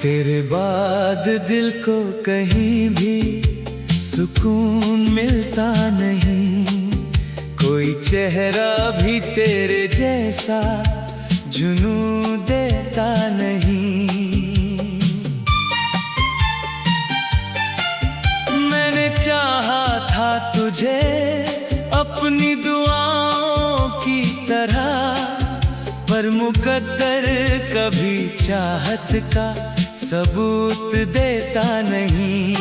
तेरे बाद दिल को कहीं भी सुकून मिलता नहीं, कोई चेहरा भी तेरे जैसा जुनून देता नहीं। मैंने चाहा था तुझे अपनी दुआओं की तरह, पर मुकद्दर कभी चाहत का सबूत देता नहीं।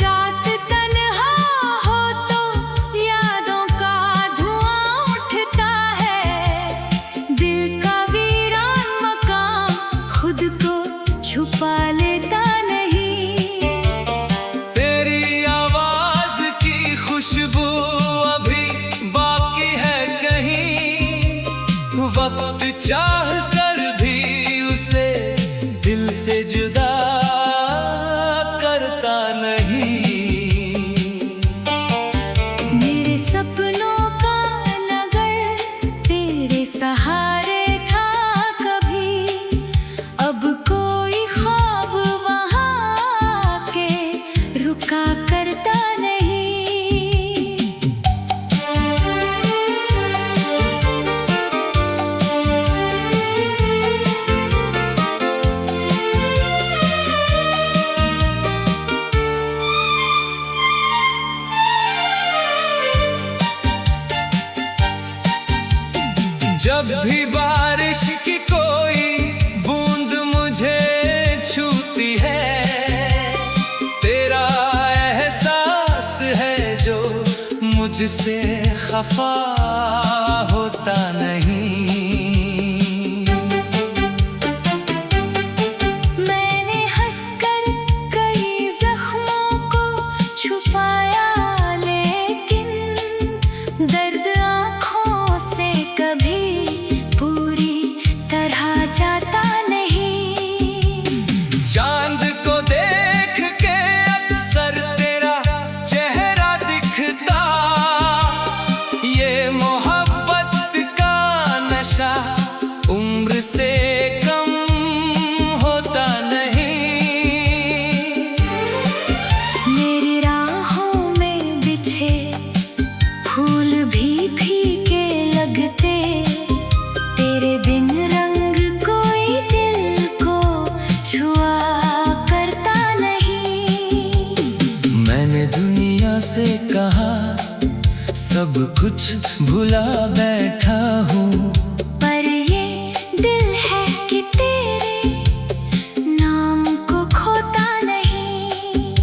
रात तन्हा हो तो यादों का धुआं उठता है, दिल का वीरान मकाम खुद को छुपा लेता नहीं। तेरी आवाज की खुशबू अभी बाकी है कहीं, वक्त चाह कर भी उसे दिल से जुदा करता नहीं। मेरे सपनों का नगर तेरे सहारे था कभी, अब कोई ख्वाब वहाँ के रुका करता नहीं। जब भी बारिश की कोई बूंद मुझे छूती है, तेरा एहसास है जो मुझसे खफा होता नहीं। मैंने हंसकर कई जख्मों को छुपाया, लेकिन दर्द आँखों से कभी जाता नहीं। चांद को देख के अक्सर तेरा चेहरा दिखता, ये मोहब्बत का नशा उम्र से कम होता नहीं। मेरी राहों में बिछे फूल भी फीके लगते, तेरे बिन दुनिया से कहा सब कुछ भुला बैठा हूँ, पर ये दिल है कि तेरे नाम को खोता नहीं।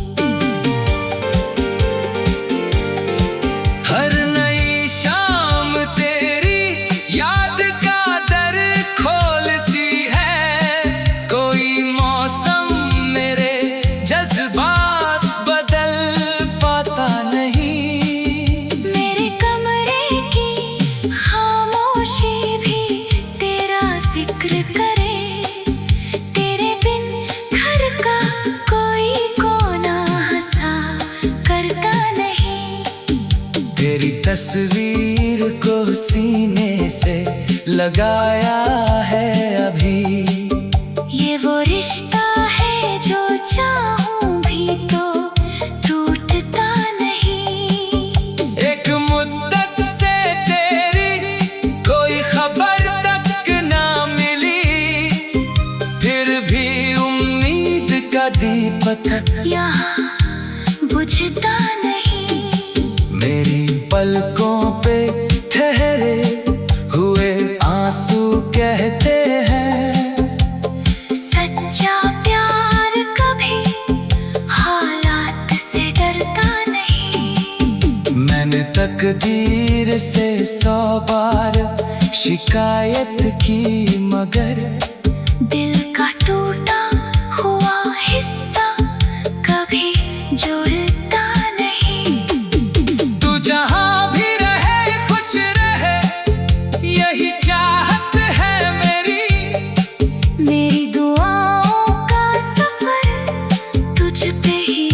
हर नई शाम तेरी याद का दर खोलती है, कोई मौसम मेरे जज्बात बदल पाता नहीं। मेरे कमरे की खामोशी भी तेरा जिक्र करे, तेरे बिन घर का कोई कोना हंसा करता नहीं। तेरी तस्वीर को सीने से लगाया है अभी, ये वो रिश्ता है जो चाहूं भी तो टूटता नहीं। एक मुद्दत से तेरी कोई खबर तक ना मिली, फिर भी उम्मीद का दीपक यहाँ बुझता नहीं। मेरी पलकों पे ठहरे हुए आंसू कहते हैं, सच्चा प्यार कभी हालात से डरता नहीं। मैंने तकदीर से 100 बार शिकायत की, मगर दिल का टूटा हुआ हिस्सा कभी जुड़ता नहीं। तू जहां भी रहे खुश रहे, यही चाहत है मेरी। मेरी दुआओं का सफर तुझ पे ही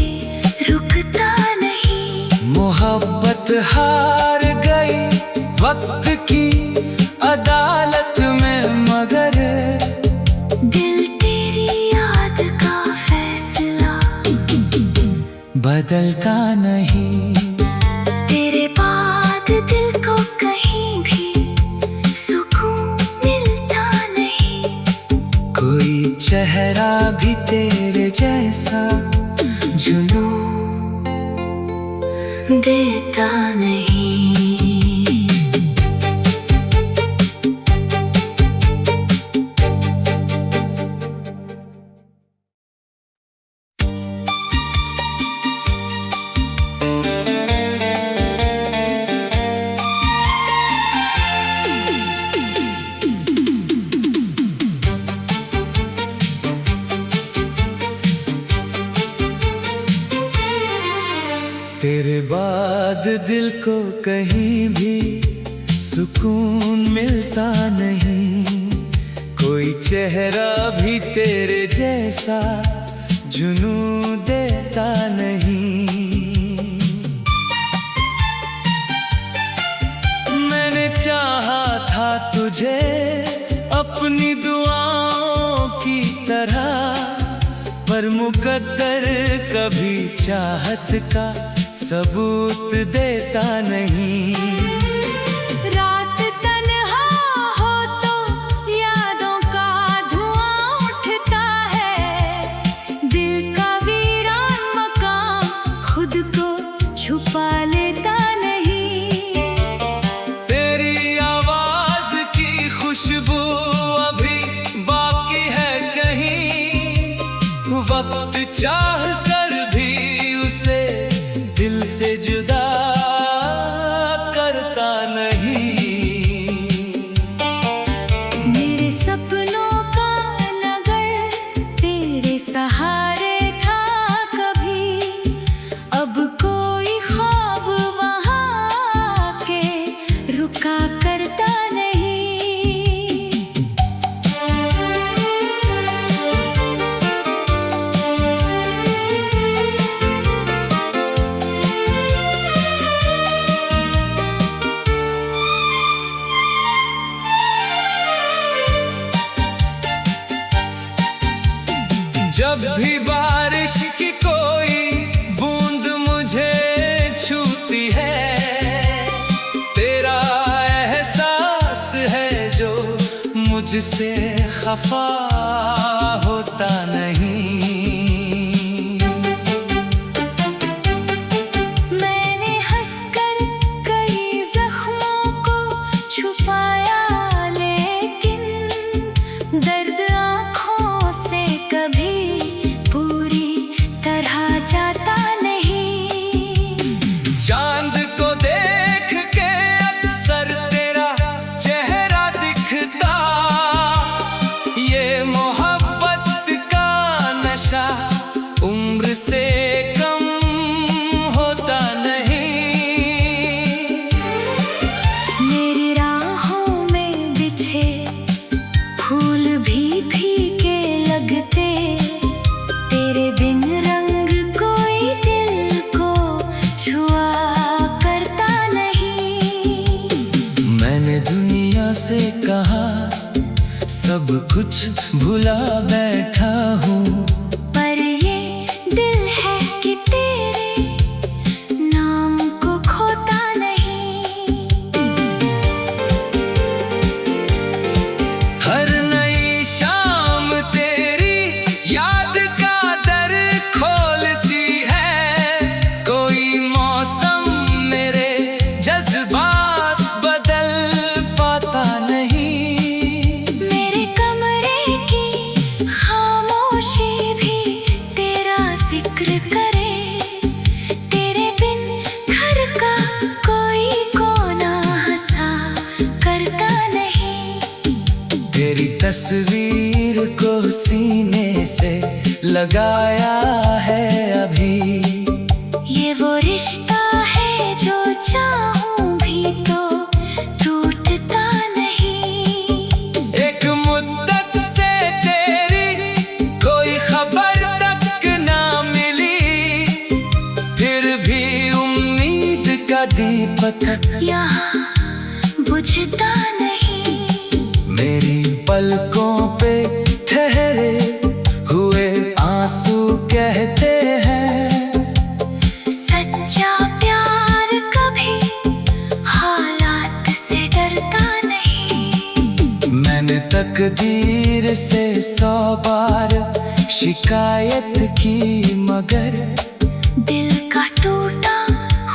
रुकता नहीं। मोहब्बत हार गई वक्त की अदालत में, मगर दिल तेरी बदलता नहीं। तेरे बाद दिल को कहीं भी सुकून मिलता नहीं। कोई चेहरा भी तेरे जैसा जुनून देता नहीं। तेरे बाद दिल को कहीं भी सुकून मिलता नहीं। कोई चेहरा भी तेरे जैसा जुनून देता नहीं। मैंने चाहा था तुझे अपनी दुआओं की तरह, पर मुकद्दर कभी चाहत का सबूत देता नहीं। रात तन्हा हो तो यादों का धुआं उठता है। दिल का वीरान मकाम खुद को छुपा लेता नहीं। तेरी आवाज की खुशबू अभी बाकी है कहीं। वक्त चाह कर भी उसे दिल से जुदा करता नहीं। मेरे सपनों का नगर तेरे सहारे था कभी। अब कोई ख्वाब वहाँ के रुका करता नहीं। जब भी बारिश की कोई बूंद मुझे छूती है, तेरा एहसास है जो मुझसे खफा होता नहीं। मैंने हंसकर कई जख्मों को छुपाया, लेकिन दर्द आँखों से कभी पूरी तरह जाता नहीं। चांद को देख के अक्सर तेरा चेहरा दिखता। ये मोहब्बत का नशा उम्र से कम होता नहीं। मेरी राहों में बिछे फूल भी फीके लगते। तेरे बिन रंग कोई दिल को छुआ करता नहीं। मैंने दुनिया से कहा सब कुछ भुला बैठा हूँ, पर ये दिल है कि तेरे नाम को खोता नहीं। हर नई शाम तेरी याद का दर खोलती है। कोई मौसम मेरे जज्बात बदल पाता नहीं। मेरे कमरे की खामोशी भी तेरा जिक्र करे। तेरे बिन घर का कोई कोना हंसा करता नहीं। तेरी तस्वीर को सीने से लगाया है अभी। ये वो रिश्ता है जो चाहूं भी तो टूटता नहीं। एक मुद्दत से तेरी कोई खबर तक ना मिली, फिर भी उम्मीद का दीपक यहाँ बुझता नहीं। मेरी पलकों पे ठहरे हुए आंसू कहते हैं मैंने तकदीर से 100 बार शिकायत की, मगर दिल का टूटा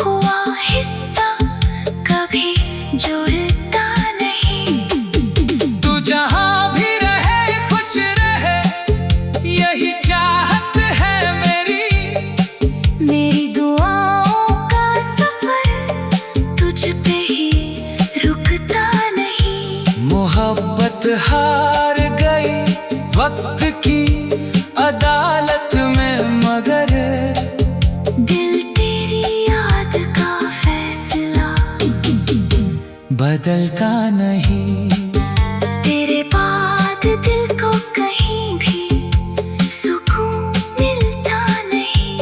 हुआ हिस्सा कभी जुड़ता नहीं। तू जहां भी रहे खुश रहे, यही चाहत है मेरी दुआओं का सफर तुझ पे ही रुकता नहीं। मोहब्बत हार गई वक्त की अदालत में, मगर दिल तेरी याद का फैसला बदलता नहीं। तेरे बाद दिल को कहीं भी सुकून मिलता नहीं।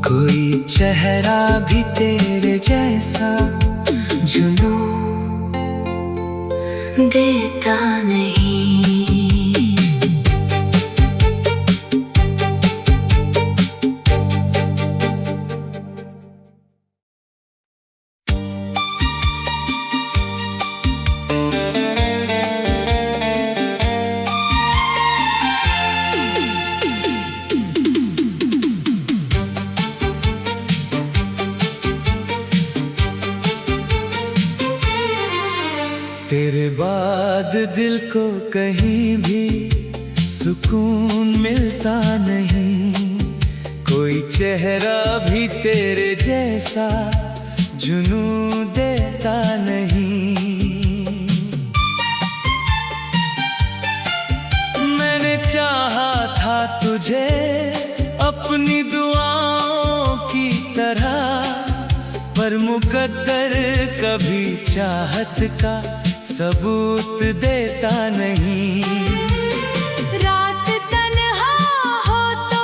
कोई चेहरा भी तेरे जैसा जुनून देता नहीं। तेरे बाद दिल को कहीं भी सुकून मिलता नहीं। कोई चेहरा भी तेरे जैसा जुनून देता नहीं। मैंने चाहा था तुझे अपनी दुआओं की तरह, पर मुकद्दर कभी चाहत का सबूत देता नहीं। रात तन्हा हो तो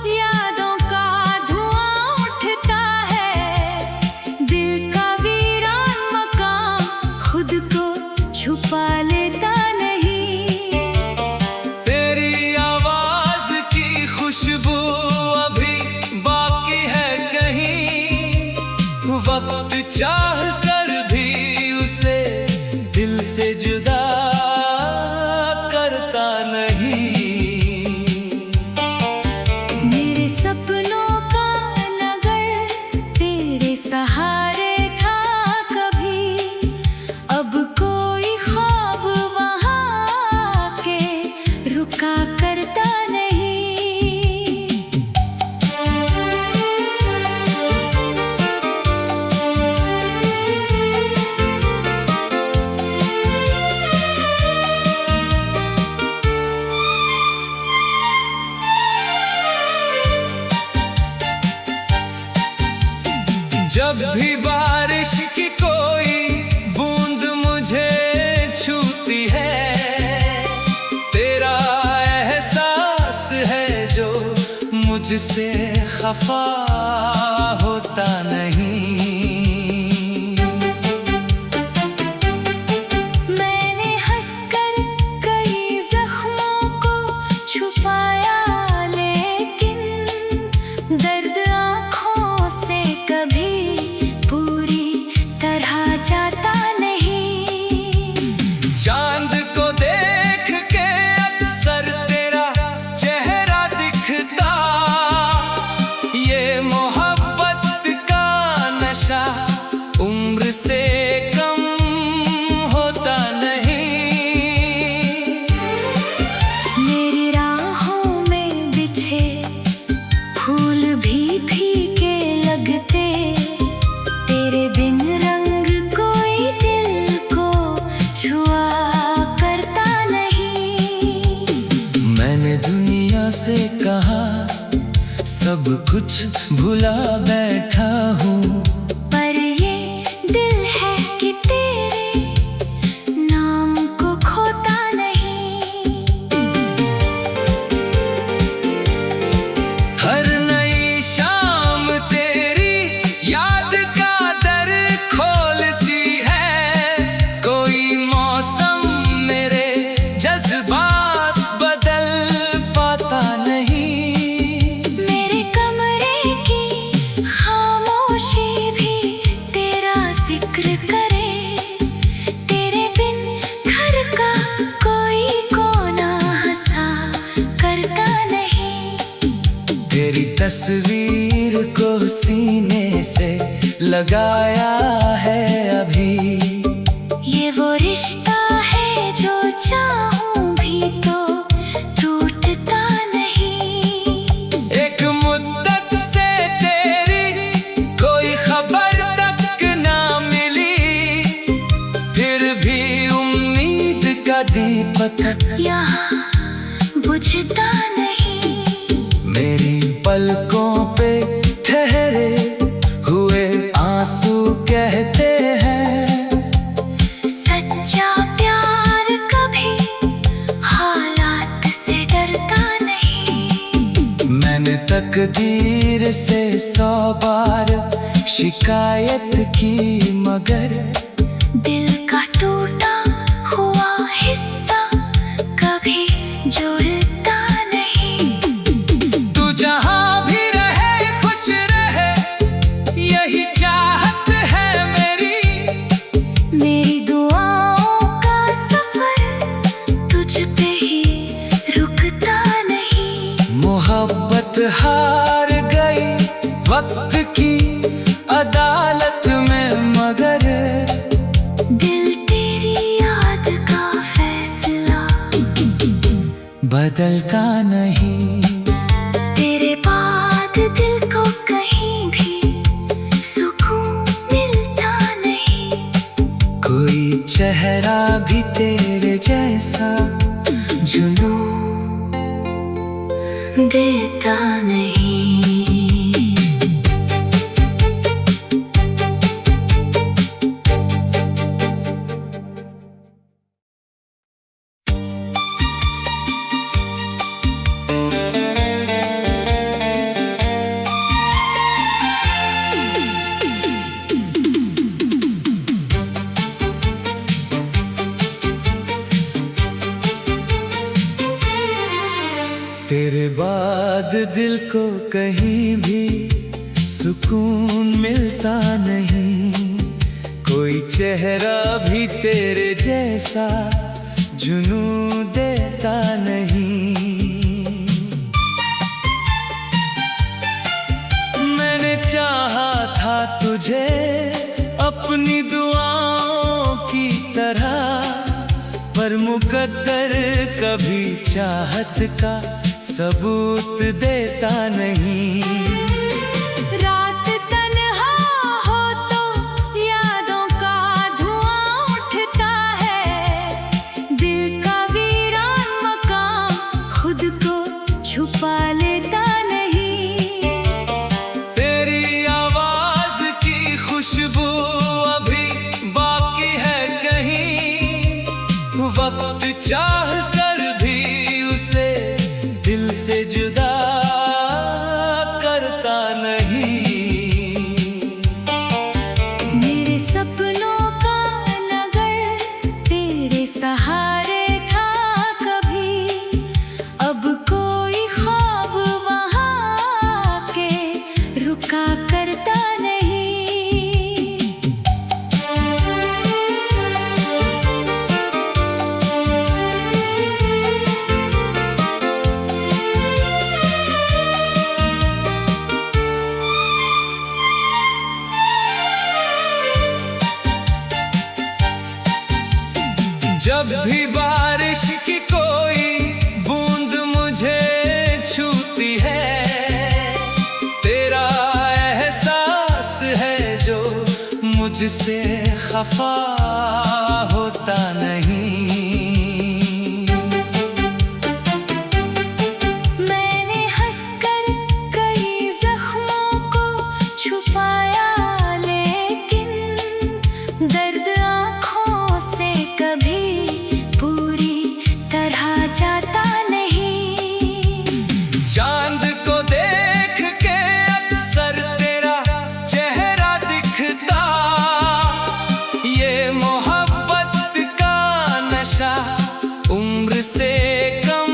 यादों का धुआं उठता है। दिल का वीरान मकाम खुद को छुपा लेता नहीं। तेरी आवाज की खुशबू अभी बाकी है कहीं, वक्त चाह कर भी उसे दिल से जुदा करता नहीं। मेरे सपनों का नगर तेरे सहारे था कभी, अब कोई ख्वाब वहाँ के रुका करता नहीं। जब भी बारिश की कोई बूंद मुझे छूती है, तेरा एहसास है जो मुझसे खफा होता नहीं। मैंने हंसकर कई जख्मों को छुपाया, लेकिन दर्द आँखों से कभी पूरी तरह जाता नहीं। चांद को देख के अक्सर तेरा चेहरा दिखता, ये मोहब्बत का नशा उम्र से कम होता नहीं। मेरी राहों में बिछे फूल भी फीके लगते, तेरे बिन रंग कोई दिल को छुआ करता नहीं। मैंने दुनिया से कहा सब कुछ भुला बैठा हूँ, पर ये दिल है कि तेरे नाम को खोता नहीं। हर नई शाम तेरी याद का दर खोलती है। कोई मौसम मेरे जज्बात बदल पाता नहीं। मेरे कमरे की खामोशी लगाया है अभी। ये वो रिश्ता है जो चाहूं भी तो टूटता नहीं। एक मुद्दत से तेरी कोई खबर तक ना मिली, फिर भी उम्मीद का दीपक यहाँ बुझता नहीं। मेरी पलकों पे ठहरे हुए आंसू कहते हैं, सच्चा प्यार कभी हालात से डरता नहीं। मैंने तकदीर से 100 बार शिकायत की, मगर दिल का टूटा हुआ हिस्सा कभी जुड़ता नहीं। तू जहां भी रहे खुश रहे, यही चाहत है मेरी। मेरी दुआओं का सफर तुझ पे ही रुकता नहीं। मोहब्बत हार गई वक्त की अदालत में, मगर दिल तेरी याद का फैसला बदलता नहीं। तेरे बाद दिल को कहीं भी सुकून मिलता नहीं। कोई चेहरा भी तेरे जैसा जुनून देता नहीं। तेरे बाद दिल को कहीं भी सुकून मिलता नहीं। कोई चेहरा भी तेरे जैसा जुनून देता नहीं। मैंने चाहा था तुझे अपनी दुआओं की तरह, पर मुकद्दर कभी चाहत का सबूत देता नहीं। रात तन्हा हो तो यादों का धुआं उठता है। दिल का वीरान मकाम खुद को छुपा लेता नहीं। तेरी आवाज की खुशबू अभी बाकी है कहीं, वक्त चाह कर भी उसे दिल से जुदा करता नहीं। मेरे सपनों का नगर तेरे सहारे था कभी, अब कोई ख्वाब वहाँ के रुका करता नहीं। जब भी बारिश की कोई बूंद मुझे छूती है, तेरा एहसास है जो मुझसे खफा होता नहीं। मैंने हंसकर कई जख्मों को छुपाया, लेकिन दर्द आँखों से कभी पूरी तरह जाता नहीं। चांद को देख के अक्सर तेरा चेहरा दिखता, ये मोहब्बत का नशा उम्र से कम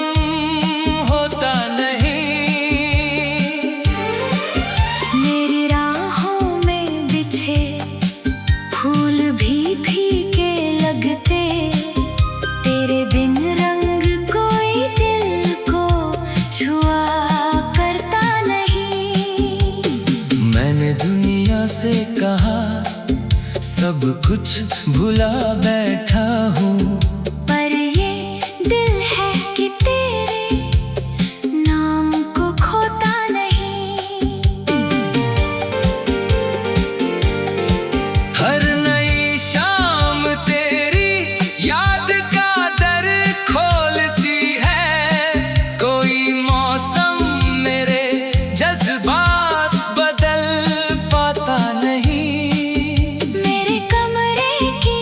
होता नहीं। मेरी राहों में बिछे फूल भी फीके लगते, तेरे बिन रंग कोई दिल को छुआ करता नहीं। मैंने दुनिया से कहा सब कुछ भुला बैठा हूँ, पर ये दिल है कि तेरे नाम को खोता नहीं। हर नई शाम तेरी याद का दर खोलती है, कोई मौसम मेरे जज्बात बदल पाता नहीं। मेरे कमरे की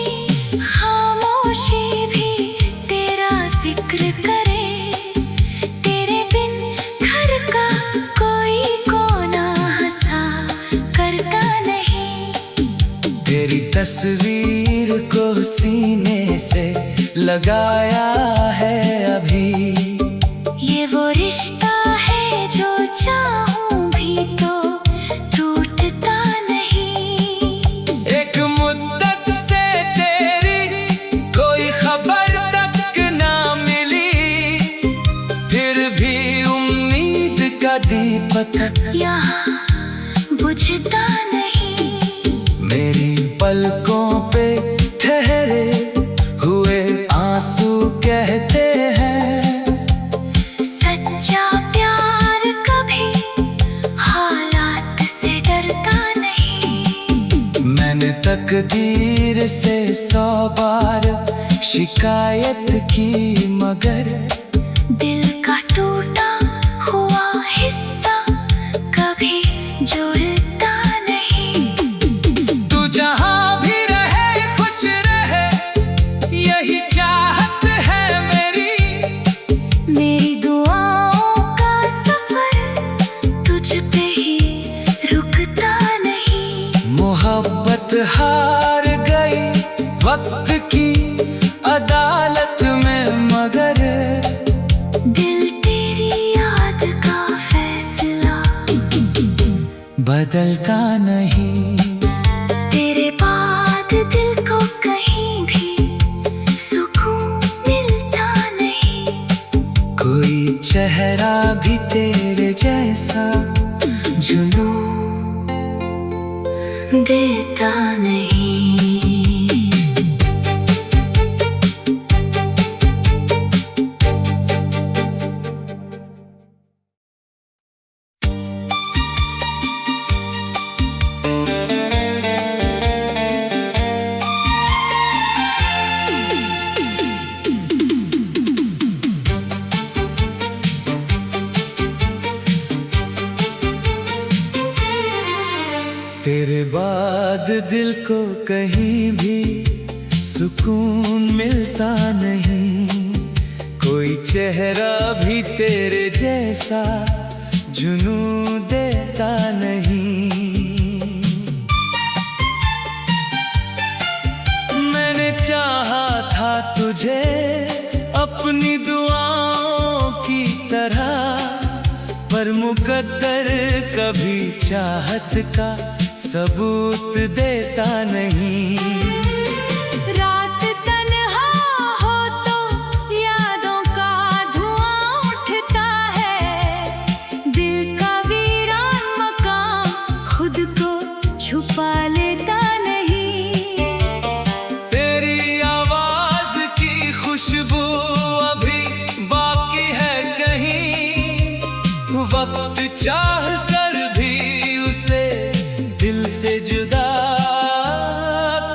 खामोशी भी तेरा जिक्र करे, तेरे बिन घर का कोई कोना हंसा करता नहीं। तेरी तस्वीर को सीने से लगाया है अभी, ये वो रिश्ता है जो चाहूं भी तो टूटता नहीं। एक मुद्दत से तेरी कोई खबर तक ना मिली, फिर भी उम्मीद का दीपक यहाँ बुझता नहीं। मेरी पलकों पे ठहरे हुए आंसू कहते हैं, सच्चा प्यार कभी हालात से डरता नहीं। मैंने तकदीर से 100 बार शिकायत की, मगर दिल का टूटा हुआ हिस्सा कभी जुड़ता नहीं। तू जहां भी रहे खुश रहे, यही चाहत है मेरी। मेरी दुआओं का सफर तुझ पे ही रुकता नहीं। मोहब्बत हार गई वक्त की अदालत में, मगर दिल तेरी याद का फैसला बदलता नहीं। तेरे बाद दिल को कहीं भी सुकून मिलता नहीं। कोई चेहरा भी तेरे जैसा जुनून देता नहीं। तेरे बाद दिल को कहीं भी सुकून मिलता नहीं। कोई चेहरा भी तेरे जैसा जुनून देता नहीं। मैंने चाहा था तुझे अपनी दुआओं की तरह, पर मुकद्दर कभी चाहत का सबूत देता नहीं। रात तन्हा हो तो यादों का धुआं उठता है, दिल का वीरान मकाम खुद को छुपा लेता नहीं। तेरी आवाज की खुशबू अभी बाकी है कहीं, वक्त चाह कर भी उसे दिल से जुदा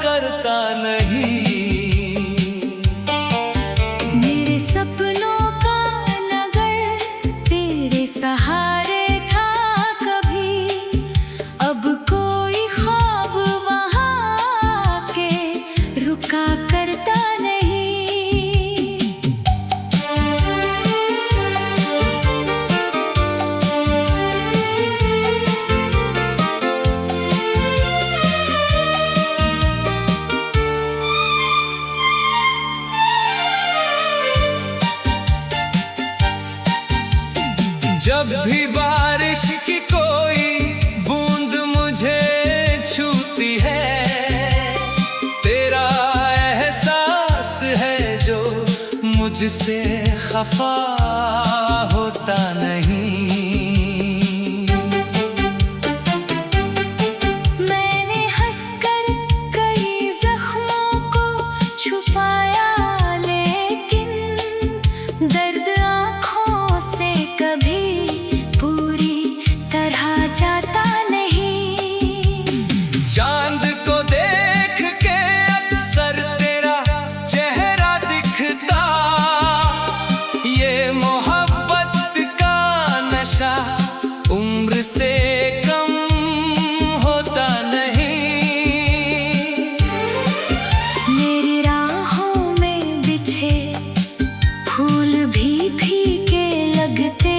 करता नहीं। मेरे सपनों का नगर तेरे सहारे था कभी, अब कोई ख्वाब वहाँ के रुका करता नहीं। जब भी बारिश की कोई बूंद मुझे छूती है, तेरा एहसास है जो मुझसे खफा होता नहीं। मैं दर्द आँखों से कभी पूरी तरह जाता नहीं। चांद को देख के अक्सर तेरा चेहरा दिखता, ये मोहब्बत का नशा उम्र से कम होता नहीं। मेरी राहों में बिछे फूल भी फीके लगते,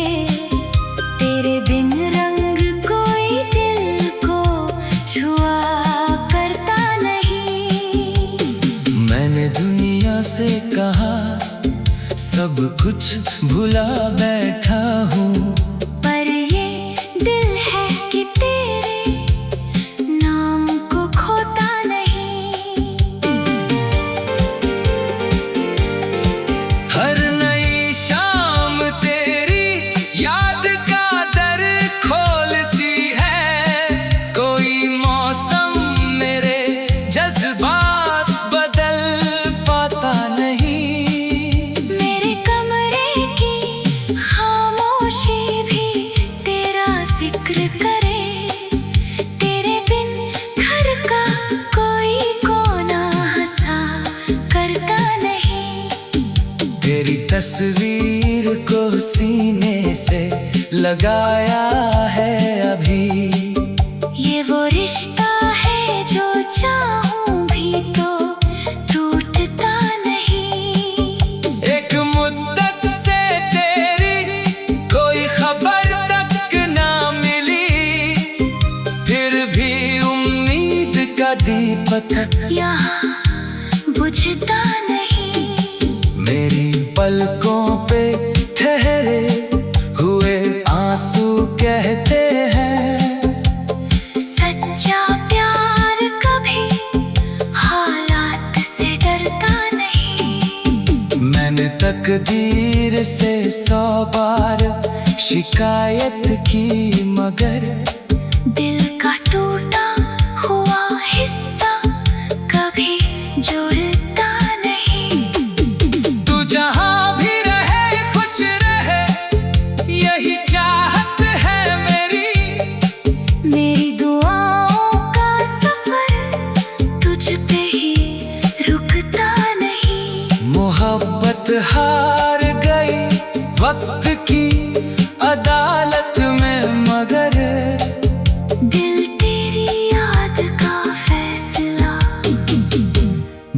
तेरे बिन रंग कोई दिल को छुआ करता नहीं। मैंने दुनिया से कहा सब कुछ भुला बैठा हूँ, पर ये दिल है कि तेरे नाम को खोता नहीं। हर नई शाम तेरी याद का दर खोलती है, कोई मौसम मेरे जज्बात बदल पाता नहीं। मेरे कमरे की खामोशी भी तेरा जिक्र करे, तेरे बिन घर का कोई कोना हंसा करता नहीं। तेरी तस्वीर को सीने से लगाया है अभी, ये वो रिश्ता है जो चाहूं भी तो टूटता नहीं। एक मुद्दत से तेरी कोई खबर तक ना मिली, फिर भी उम्मीद का दीपक यहाँ बुझता नहीं। मेरी पलकों पे ठहरे हुए आंसू कहते हैं, सच्चा प्यार कभी हालात से डरता नहीं। मैंने तकदीर से 100 बार शिकायत की, मगर दिल का टूटा हुआ हिस्सा कभी जुड़ता नहीं। तू जहां भी रहे खुश रहे, यही चाहत है मेरी। मेरी दुआओं का सफर तुझ पे ही रुकता नहीं। मोहब्बत हार गई वक्त की अदालत में, मगर दिल तेरी याद का फैसला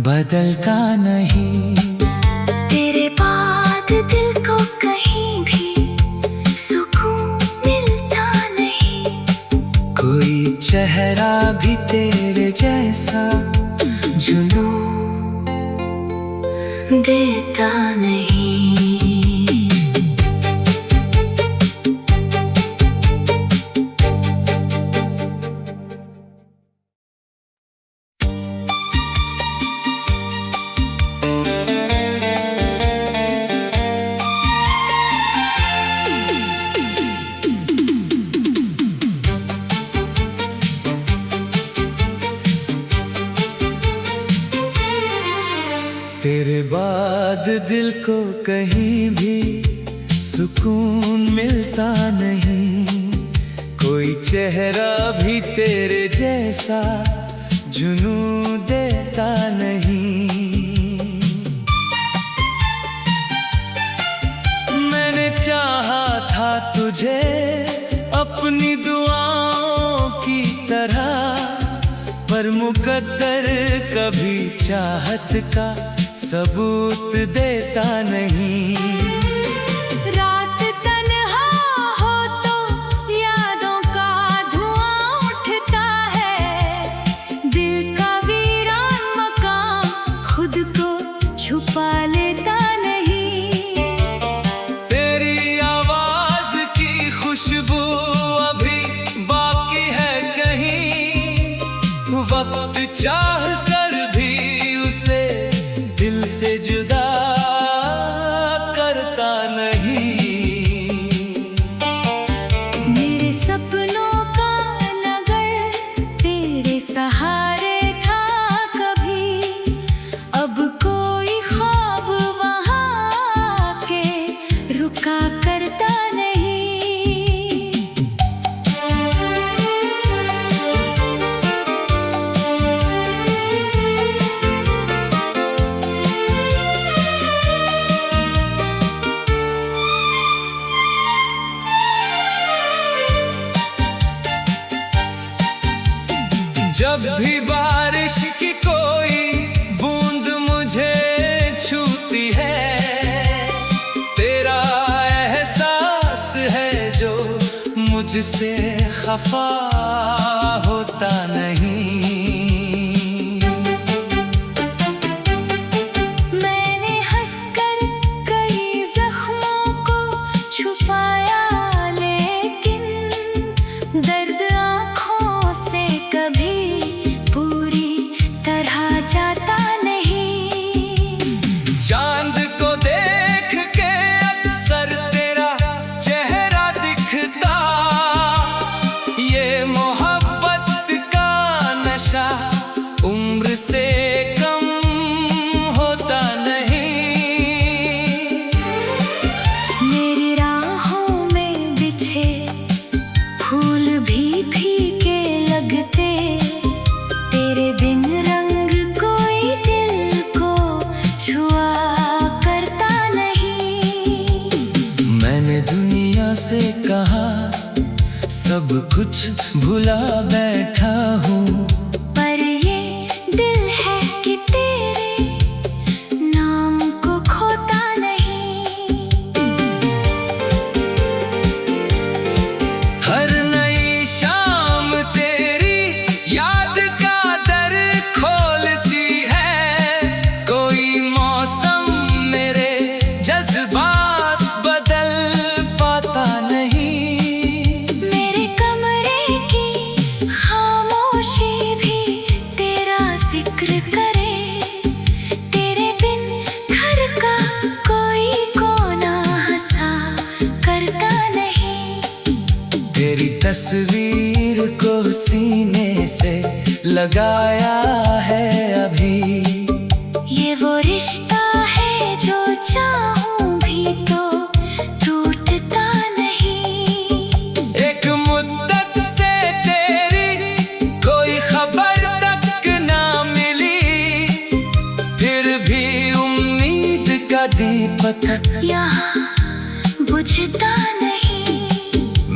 बदलता नहीं। तेरे बाद दिल को कहीं भी सुकून मिलता नहीं। कोई चेहरा भी तेरे जैसा जुनून देता नहीं। तेरे बाद दिल को कहीं भी सुकून मिलता नहीं। कोई चेहरा भी तेरे जैसा जुनून देता नहीं। मैंने चाहा था तुझे अपनी दुआओं की तरह, पर मुकद्दर कभी चाहत का सबूत देता नहीं। रात तन्हा हो तो यादों का धुआं उठता है, दिल का वीरान मकाम खुद को छुपा लेता नहीं। तेरी आवाज की खुशबू अभी बाकी है कहीं, वक्त चाह कर भी उसे दिल से जुदा कर जब भी बारिश की कोई बूंद मुझे छूती है, तेरा एहसास है जो मुझसे खफा होता नहीं। मैंने हंसकर कई जख्मों को छुपाया, लेकिन दर्द आँखों से कभी पूरी तरह जाता नहीं। चांद को देख के अक्सर तेरा चेहरा दिखता, ये मोहब्बत का नशा उम्र से कम होता नहीं। मेरी राहों में बिछे फूल भी फीके लगते, तेरे बिन रंग कोई दिल को छुआ करता नहीं। मैंने दुनिया से कहा सब कुछ भुला बैठा हूँ, पर ये दिल है कि तेरे नाम को खोता नहीं। हर नई शाम तेरी याद का दर खोलती है, कोई मौसम मेरे जज्बात बदल पाता नहीं। मेरे कमरे की खामोशी भी तेरा जिक्र करे, तेरे बिन घर का कोई कोना हंसा करता नहीं। तेरी तस्वीर को सीने से लगाया है अभी, ये वो रिश्ता है जो चाहूं भी तो टूटता नहीं। एक मुद्दत से तेरी कोई खबर तक ना मिली, फिर भी उम्मीद का दीपक यहाँ बुझता नहीं।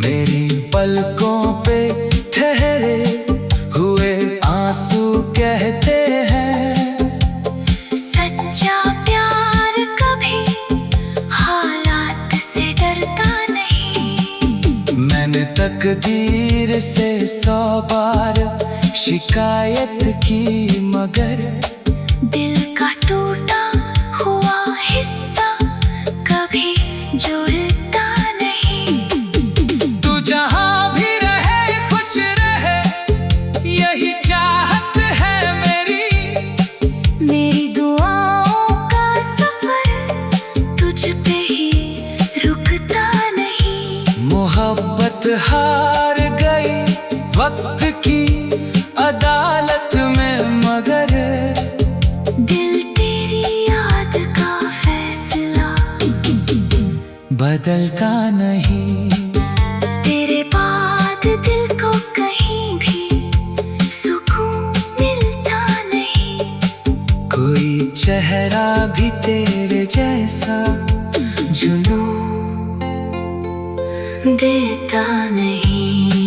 मेरी पलकों पे ठहरे हुए आंसू कहते हैं, सच्चा प्यार कभी हालात से डरता नहीं। मैंने तकदीर से 100 बार शिकायत की, मगर दिल का टूटा हुआ हिस्सा कभी जुड़ता नहीं। तू जहां भी रहे खुश रहे, यही चाहत है मेरी। मेरी दुआओं का सफर तुझ पे ही रुकता नहीं। मोहब्बत हार गई वक्त की अदालत में, मगर दिल तेरी याद का फैसला बदलता नहीं। तेरे बाद दिल को कहीं भी सुकून मिलता नहीं। कोई चेहरा भी तेरे जैसा जुनून देता नहीं।